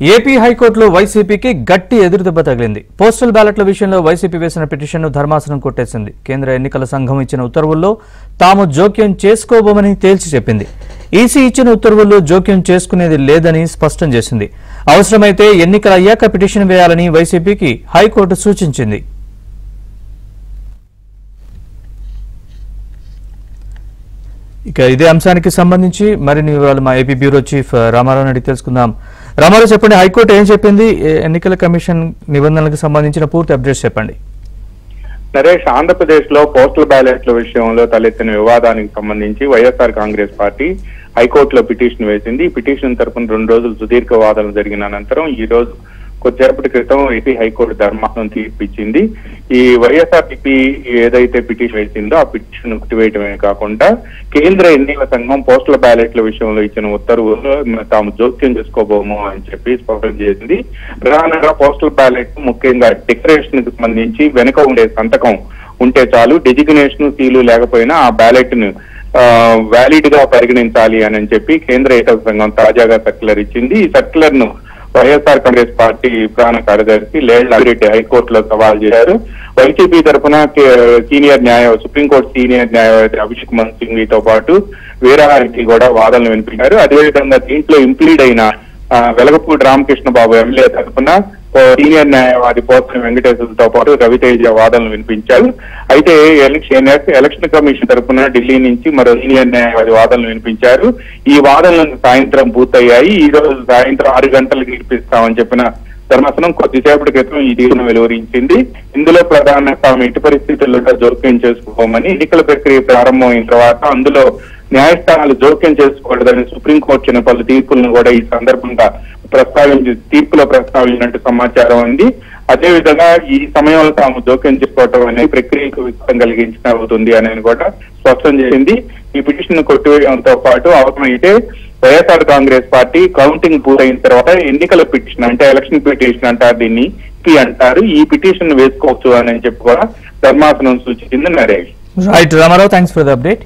AP హైకోర్టులో వైసీపీకి గట్టి ఎదురుదెబ్బ తగిలింది. పోస్టల్ బ్యాలెట్ల విషయంలో వైసీపీ వేసిన పిటిషన్ను ధర్మాసనం కొట్టేసింది. కేంద్ర ఎన్నికల సంఘం ఇచ్చిన ఉత్తర్వుల్లో తాము జోక్యం చేసుకోబోమని తేల్చి చెప్పింది. ఈసీ ఇచ్చిన ఉత్తర్వుల్లో జోక్యం చేసుకునేది లేదని స్పష్టం చేసింది. అవసరమైతే ఎన్నికల అయ్యాక పిటిషన్ వేయాలని వైసీపీకి హైకోర్టు సూచించింది. ఇక ఇదే అంశానికి సంబంధించి మరిన్ని వివరాలు మా ఏపీ బ్యూరో చీఫ్ రామారావు అడిగి తెలుసుకుందాం. రామారావు, చెప్పండి, హైకోర్టు ఏం చెప్పింది? ఎన్నికల కమిషన్ నిబంధనలకు సంబంధించిన పూర్తి అప్డేట్స్ చెప్పండి. నరేష్, ఆంధ్రప్రదేశ్ లో పోస్టల్ బ్యాలెట్ల విషయంలో తలెత్తిన వివాదానికి సంబంధించి వైఎస్ఆర్ కాంగ్రెస్ పార్టీ హైకోర్టులో పిటిషన్ వేసింది. ఈ పిటిషన్ తరఫున 2 రోజులు సుదీర్ఘ వాదనలు జరిగిన అనంతరం ఈ రోజు కొద్దిసేపటి క్రితం ఏపీ హైకోర్టు ధర్మాసనం తీర్పిచ్చింది. ఈ వైఎస్ఆర్సీపీ ఏదైతే పిటిషన్ వేసిందో ఆ పిటిషన్ కొట్టివేయడమే కాకుండా కేంద్ర ఎన్నికల సంఘం పోస్టల్ బ్యాలెట్ల విషయంలో ఇచ్చిన ఉత్తర్వుల్లో తాము జోక్యం చేసుకోబోము అని చెప్పి స్పష్టం చేసింది. ప్రధానంగా పోస్టల్ బ్యాలెట్ ముఖ్యంగా డిక్లరేషన్ కి సంబంధించి వెనుక ఉండే సంతకం ఉంటే చాలు, డెజిగ్నేషన్ సీలు లేకపోయినా ఆ బ్యాలెట్ ను వ్యాలిడ్ గా పరిగణించాలి అని చెప్పి కేంద్ర ఎన్నికల సంఘం తాజాగా సర్క్యులర్ ఇచ్చింది. ఈ సర్క్యులర్ ను వైఎస్ఆర్ కాంగ్రెస్ పార్టీ ప్రధాన కార్యదర్శి లేళ్లరెడ్డి హైకోర్టులో సవాల్ చేశారు. వైసీపీ తరఫున సుప్రీంకోర్టు సీనియర్ న్యాయవాది అభిషేక్ మను సింఘ్వితో పాటు వీరహారెడ్డి కూడా వాదనలు వినిపించారు. అదేవిధంగా దీంట్లో ఇంప్లీడ్ అయిన వెలగపూడి రామకృష్ణ బాబు ఎమ్మెల్యే తరఫున సీనియర్ న్యాయవాది పోతన వెంకటేశ్వర్లతో పాటు రవితేజ వాదనలు వినిపించారు. అయితే ఎలక్షన్ కమిషన్ తరఫున ఢిల్లీ నుంచి మరో సీనియర్ న్యాయవాది వాదనలు వినిపించారు. ఈ వాదనలు సాయంత్రం పూర్తయ్యాయి. ఈ రోజు సాయంత్రం 6 గంటలకు వినిపిస్తామని చెప్పిన ధర్మాసనం కొద్దిసేపటి క్రితం ఈ తీర్పును వెలువరించింది. ఇందులో ప్రధానంగా తాము ఎట్టి పరిస్థితుల్లో జోక్యం చేసుకోమని, ఎన్నికల ప్రక్రియ ప్రారంభమైన తర్వాత అందులో న్యాయస్థానాలు జోక్యం చేసుకోకూడదని సుప్రీంకోర్టు పలు తీర్పులను కూడా ఈ సందర్భంగా తీర్పులో ప్రస్తావించినట్టు సమాచారం ఉంది. అదేవిధంగా ఈ సమయంలో తాము జోక్యం చేసుకోవటం అనేది ప్రక్రియకు విఘాతం కలిగించిన అవుతుంది అనేది కూడా స్పష్టం చేసింది. ఈ పిటిషన్ కొట్టివేయడంతో పాటు అవసరమైతే వైఎస్ఆర్ కాంగ్రెస్ పార్టీ కౌంటింగ్ పూర్తయిన తర్వాత ఎన్నికల పిటిషన్ అంటే ఎలక్షన్ పిటిషన్ అంటారు, దీన్ని అంటారు, ఈ పిటిషన్ వేసుకోవచ్చు అని చెప్పి కూడా ధర్మాసనం సూచించింది. Naresh. Right Ramarao, thanks for the update.